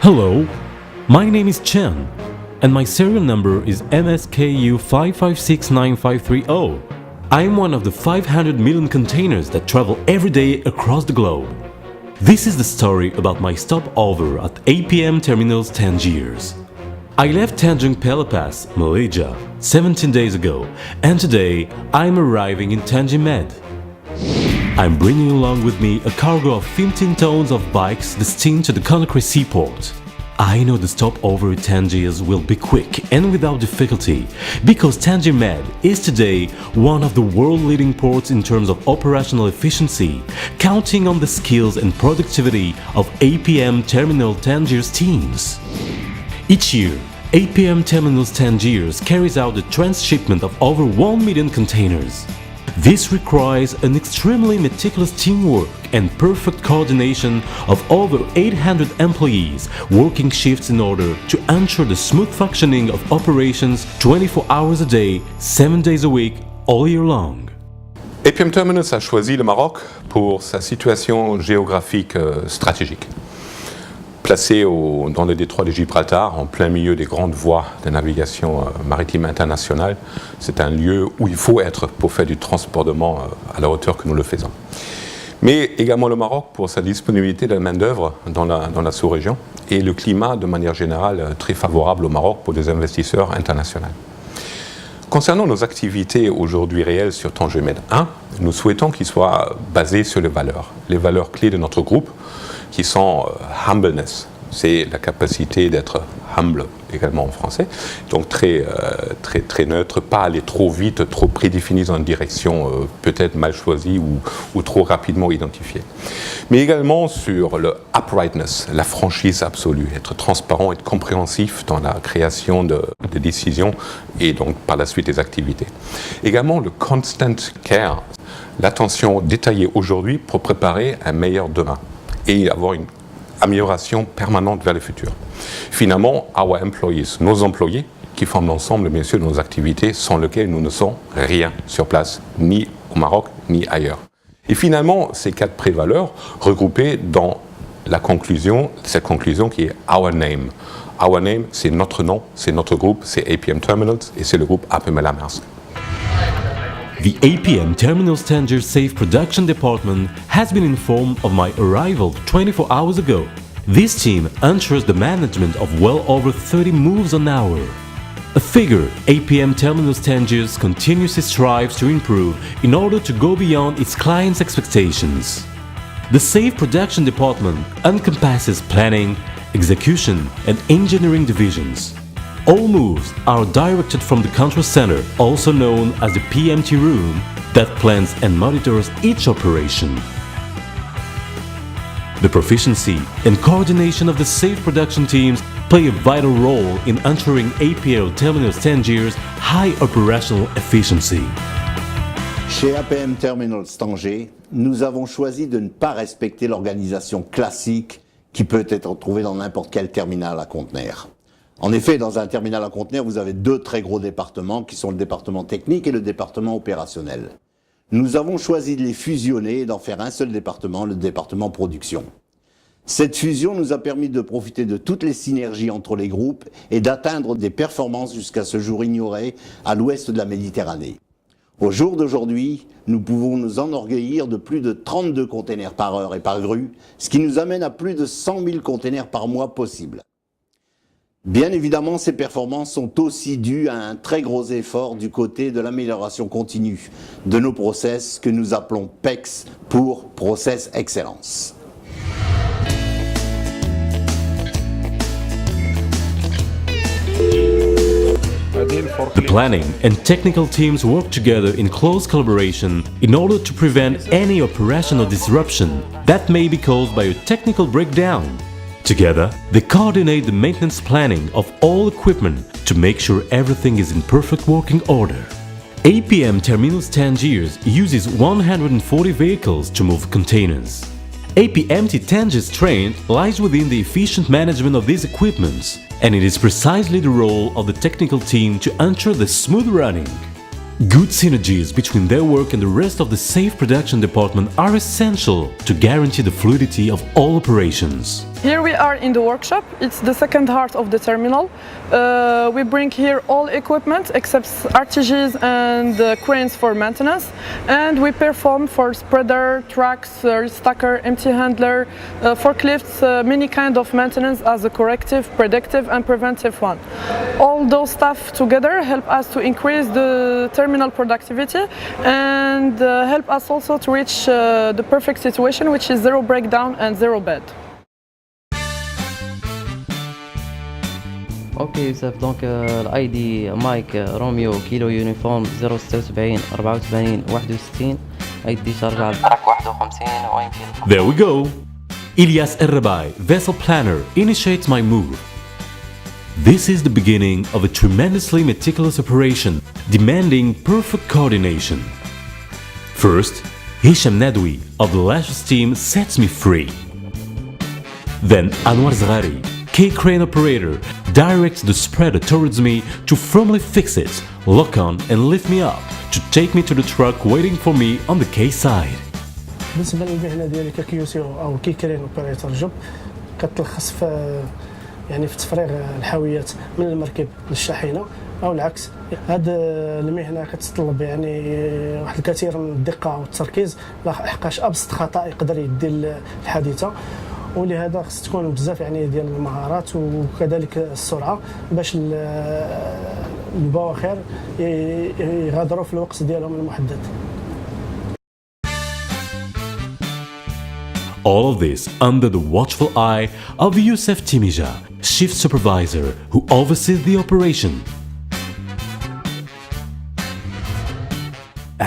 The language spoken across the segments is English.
Hello, my name is Chen, and my serial number is MSKU5569530. I am one of the 500 million containers that travel every day across the globe. This is the story about my stopover at APM Terminals Tangiers. I left Tanjung Pelepas, Malaysia, 17 days ago, and today I am arriving in Tangimed. I'm bringing along with me a cargo of 15 tons of bikes destined to the Conakry seaport. I know the stopover at Tangiers will be quick and without difficulty because Tangimed is today one of the world-leading ports in terms of operational efficiency, counting on the skills and productivity of APM Terminal Tangiers teams. Each year, APM Terminals Tangiers carries out the transshipment of over 1 million containers. This requires an extremely meticulous teamwork and perfect coordination of over 800 employees working shifts in order to ensure the smooth functioning of operations 24 hours a day, 7 days a week, all year long. APM Terminals a choisi le Maroc pour sa situation géographique stratégique. Placé dans le détroit de Gibraltar, en plein milieu des grandes voies de navigation maritime internationale, c'est un lieu où il faut être pour faire du transportement à la hauteur que nous le faisons. Mais également le Maroc pour sa disponibilité de la main-d'œuvre dans la sous-région et le climat de manière générale très favorable au Maroc pour des investisseurs internationaux. Concernant nos activités aujourd'hui réelles sur Tangimed 1, nous souhaitons qu'ils soient basés sur les valeurs clés de notre groupe qui sont humbleness, c'est la capacité d'être humble également en français, donc très neutre, pas aller trop vite, trop prédéfini dans une direction peut-être mal choisie ou trop rapidement identifiée. Mais également sur le uprightness, la franchise absolue, être transparent, être compréhensif dans la création de décisions et donc par la suite des activités. Également le constant care, l'attention détaillée aujourd'hui pour préparer un meilleur demain et avoir une amélioration permanente vers le futur. Finalement, nos employés, qui forment l'ensemble bien sûr de nos activités, sans lesquels nous ne sommes rien sur place, ni au Maroc, ni ailleurs. Et finalement, ces 4 prévaleurs regroupés dans cette conclusion qui est Our Name. Our Name, c'est notre nom, c'est notre groupe, c'est APM Terminals et c'est le groupe APMT. The APM Terminals Tangiers Safe Production Department has been informed of my arrival 24 hours ago. This team ensures the management of well over 30 moves an hour. A figure APM Terminals Tangiers continuously strives to improve in order to go beyond its clients' expectations. The Safe Production Department encompasses planning, execution and engineering divisions. All moves are directed from the control center, also known as the PMT room, that plans and monitors each operation. The proficiency and coordination of the safe production teams play a vital role in ensuring APL Terminals Tangiers' high operational efficiency. Chez APM Terminals Tangier, nous avons choisi de ne pas respecter l'organisation classique qui peut être trouvée dans n'importe quel terminal à conteneurs. En effet, dans un terminal à conteneurs, vous avez 2 très gros départements qui sont le département technique et le département opérationnel. Nous avons choisi de les fusionner et d'en faire un seul département, le département production. Cette fusion nous a permis de profiter de toutes les synergies entre les groupes et d'atteindre des performances jusqu'à ce jour ignorées à l'ouest de la Méditerranée. Au jour d'aujourd'hui, nous pouvons nous enorgueillir de plus de 32 containers par heure et par grue, ce qui nous amène à plus de 100 000 containers par mois possibles. Bien évidemment, ces performances sont aussi dues à un très gros effort du côté de l'amélioration continue de nos process que nous appelons PEX pour Process Excellence. The planning and technical teams work together in close collaboration in order to prevent any operational disruption that may be caused by a technical breakdown. Together, they coordinate the maintenance planning of all equipment to make sure everything is in perfect working order. APM Terminals Tangiers uses 140 vehicles to move containers. APMT Tangiers strength lies within the efficient management of these equipments, and it is precisely the role of the technical team to ensure the smooth running. Good synergies between their work and the rest of the safe production department are essential to guarantee the fluidity of all operations. Here we are in the workshop. It's the second heart of the terminal. We bring here all equipment except RTGs and cranes for maintenance, and we perform for spreader, tracks, restacker, empty handler, forklifts, many kind of maintenance as a corrective, predictive and preventive one. All those stuff together help us to increase the terminal productivity and help us also to reach the perfect situation, which is zero breakdown and zero bed. اوكي يوسف دونك الاي دي مايك روميو كيلو يونيفورم 076 84 61 اي دي شارج على التراك 51 ويمكن. There we go. Ilyas Errabai, vessel planner, initiates my move. This is the beginning of a tremendously meticulous operation demanding perfect coordination. First, Hisham Nadwi of the Lashes team sets me free. Then Anwar Zghari, K-crane operator, directs the spreader towards me to firmly fix it, lock on and lift me up to take me to the truck waiting for me on the K-side. بالنسبه للمهنه ديالي ككيوسي او كيكرين اوبريتور جوب كتلخص في يعني في تفريغ الحاويات من المركب للشاحنه او العكس. هاد المهنه كتتطلب يعني واحد الكثير من الدقه والتركيز لإحقاش ابسط خطا يقدر يدي الحادثه، ولهذا خص تكون بزاف يعني ديال المهارات وكذلك السرعه باش البواخر يغادروا في الوقت ديالهم المحدد. All of this under the watchful eye of Youssef Timija, shift supervisor who oversees the operation.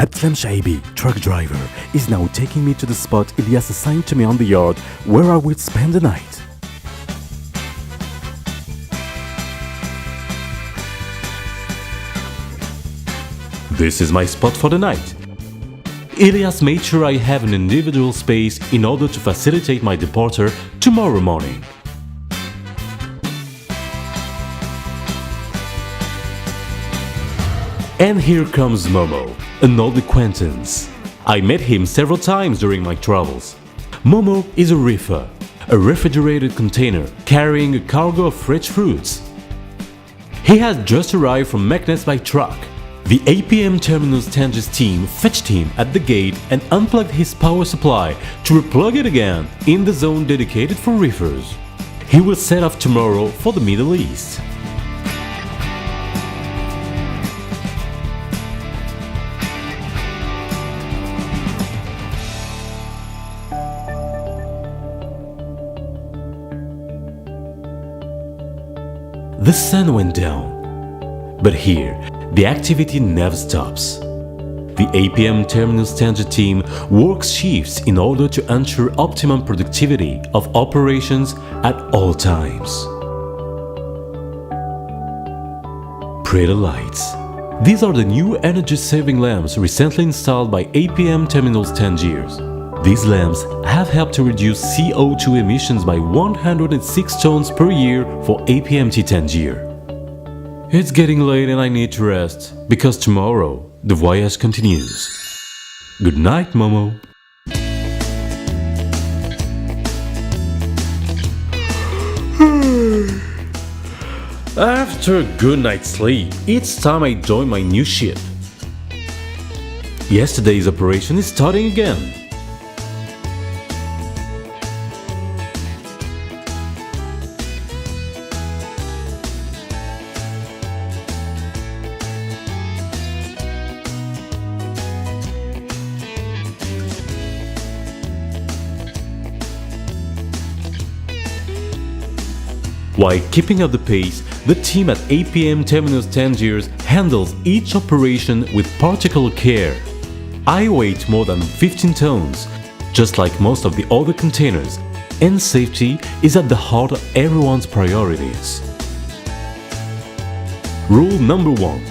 Abdeslam Shaibi, truck driver, is now taking me to the spot Ilyas assigned to me on the yard where I will spend the night. This is my spot for the night. Ilyas made sure I have an individual space in order to facilitate my departure tomorrow morning. And here comes Momo, an old acquaintance. I met him several times during my travels. Momo is a reefer, a refrigerated container carrying a cargo of fresh fruits. He has just arrived from Meknes by truck. The APM Terminals Tangiers team fetched him at the gate and unplugged his power supply to replug it again in the zone dedicated for reefers. He will set off tomorrow for the Middle East. The sun went down, but here the activity never stops. The APM Terminals Tangier team works shifts in order to ensure optimum productivity of operations at all times. Pretty lights. These are the new energy-saving lamps recently installed by APM Terminals Tangiers. These lamps have helped to reduce CO2 emissions by 106 tons per year for APMT Tangier. It's getting late and I need to rest, because tomorrow the voyage continues. Good night, Momo. After a good night's sleep, it's time I join my new ship. Yesterday's operation is starting again. While keeping up the pace, the team at APM Terminals Tangiers handles each operation with particular care. I weigh more than 15 tons, just like most of the other containers, and safety is at the heart of everyone's priorities. Rule number 1.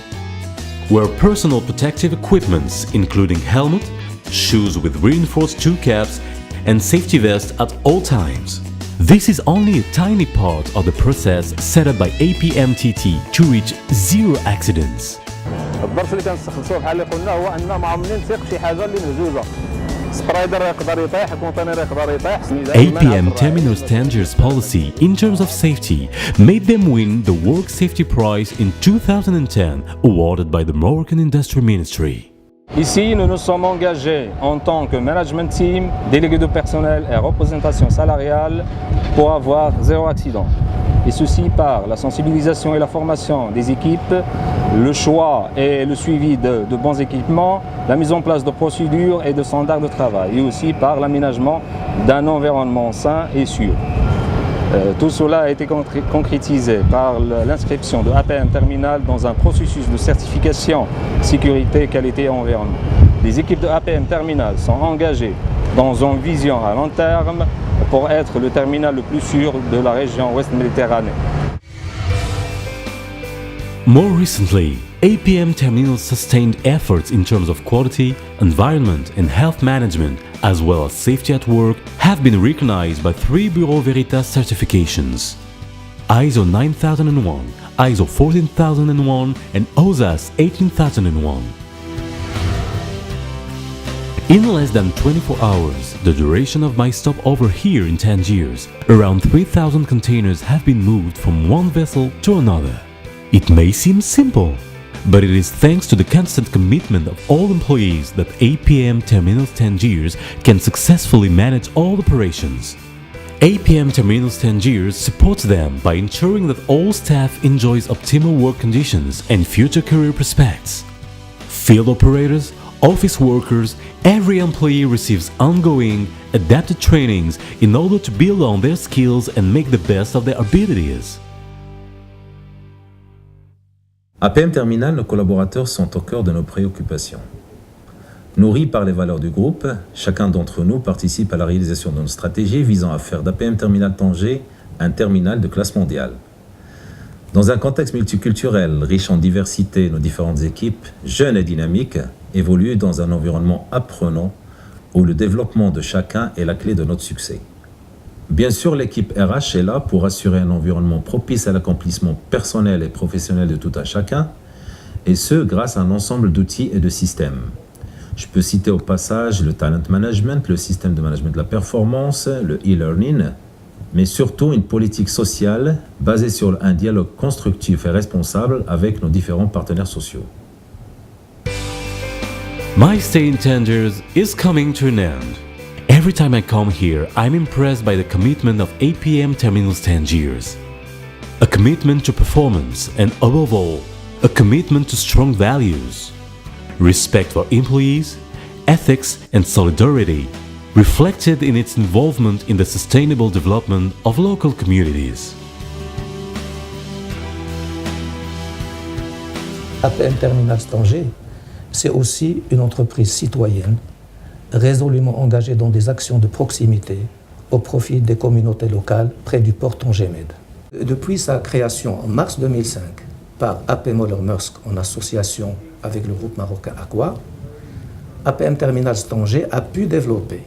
Wear personal protective equipments including helmet, shoes with reinforced toe caps, and safety vest at all times. This is only a tiny part of the process set up by APMTT to reach zero accidents. الظرف اللي كنستخلصوه بحال اللي قلنا هو ان ما عمرنا نثيق شي حاجه اللي مهزوزه، APM Terminals Tangiers policy in terms of safety made them win the Work Safety Prize in 2010 awarded by the Moroccan Industry Ministry. Ici, nous nous sommes engagés en tant que management team, délégué de personnel et représentation salariale pour avoir zéro accident. Et ceci par la sensibilisation et la formation des équipes, le choix et le suivi de bons équipements, la mise en place de procédures et de standards de travail, et aussi par l'aménagement d'un environnement sain et sûr. Tout cela a été concrétisé par l'inscription de APM Terminal dans un processus de certification sécurité, qualité et environnement. Les équipes de APM Terminal sont engagées dans une vision à long terme pour être le terminal le plus sûr de la région Ouest-Méditerranée. More recently, APM Terminals sustained efforts in terms of quality, environment and health management, as well as safety at work, have been recognized by 3 Bureau Veritas certifications: ISO 9001, ISO 14001 and OSAS 18001. In less than 24 hours, the duration of my stop over here in Tangiers, around 3,000 containers have been moved from one vessel to another. It may seem simple, but it is thanks to the constant commitment of all employees that APM Terminals Tangiers can successfully manage all operations. APM Terminals Tangiers supports them by ensuring that all staff enjoys optimal work conditions and future career prospects. Field operators, office workers, every employee receives ongoing, adapted trainings in order to build on their skills and make the best of their abilities. APM Terminal, nos collaborateurs sont au cœur de nos préoccupations. Nourris par les valeurs du groupe, chacun d'entre nous participe à la réalisation d'une stratégie visant à faire d'APM Terminal Tanger un terminal de classe mondiale. Dans un contexte multiculturel, riche en diversité, nos différentes équipes, jeunes et dynamiques, évoluent dans un environnement apprenant où le développement de chacun est la clé de notre succès. Bien sûr, l'équipe RH est là pour assurer un environnement propice à l'accomplissement personnel et professionnel de tout un chacun, et ce, grâce à un ensemble d'outils et de systèmes. Je peux citer au passage le talent management, le système de management de la performance, le e-learning, mais surtout une politique sociale basée sur un dialogue constructif et responsable avec nos différents partenaires sociaux. My stay in Tangiers is coming to an end. Every time I come here, I'm impressed by the commitment of APM Terminals Tangiers. A commitment to performance and, above all, a commitment to strong values. Respect for employees, ethics and solidarity, reflected in its involvement in the sustainable development of local communities. APM Terminals Tanger, c'est aussi une entreprise citoyenne résolument engagée dans des actions de proximité au profit des communautés locales près du port Tanger-Med. Depuis sa création en mars 2005 par AP Moller-Maersk en association avec le groupe marocain Aqua, APM Terminals Tanger a pu développer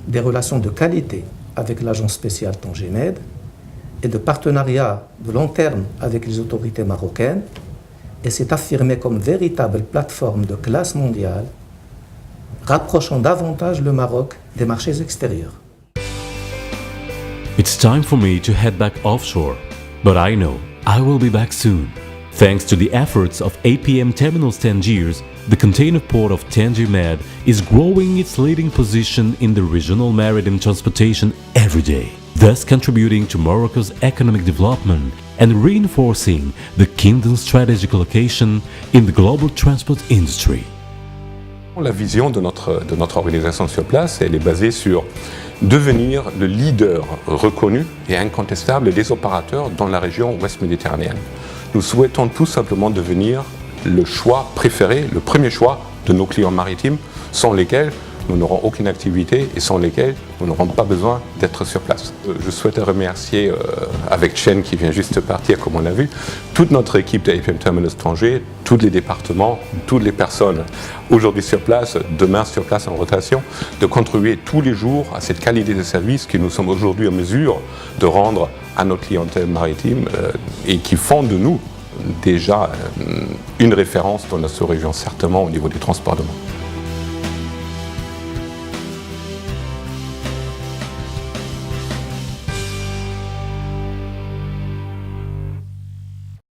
des relations de qualité avec l'agence spéciale Tanger-Med et de partenariats de long terme avec les autorités marocaines et s'est affirmé comme véritable plateforme de classe mondiale, rapprochant davantage le Maroc des marchés extérieurs. It's time for me to head back offshore, but I know I will be back soon. Thanks to the efforts of APM Terminals Tangiers, the container port of Tanger-Med is growing its leading position in the regional maritime transportation every day, thus contributing to Morocco's economic development and reinforcing the kingdom's strategic location in the global transport industry. La vision de notre organisation sur place, elle est basée sur devenir le leader reconnu et incontestable des opérateurs dans la région ouest méditerranéenne. Nous souhaitons tout simplement devenir le choix préféré, le premier choix de nos clients maritimes, sans lesquels nous n'aurons aucune activité et sans lesquels nous n'aurons pas besoin d'être sur place. Je souhaite remercier, avec Chen qui vient juste de partir comme on a vu, toute notre équipe d'APM Terminals Tanger, tous les départements, toutes les personnes aujourd'hui sur place, demain sur place en rotation, de contribuer tous les jours à cette qualité de service que nous sommes aujourd'hui en mesure de rendre à notre clientèle maritime et qui font de nous déjà une référence dans notre région, certainement au niveau du transport de mer.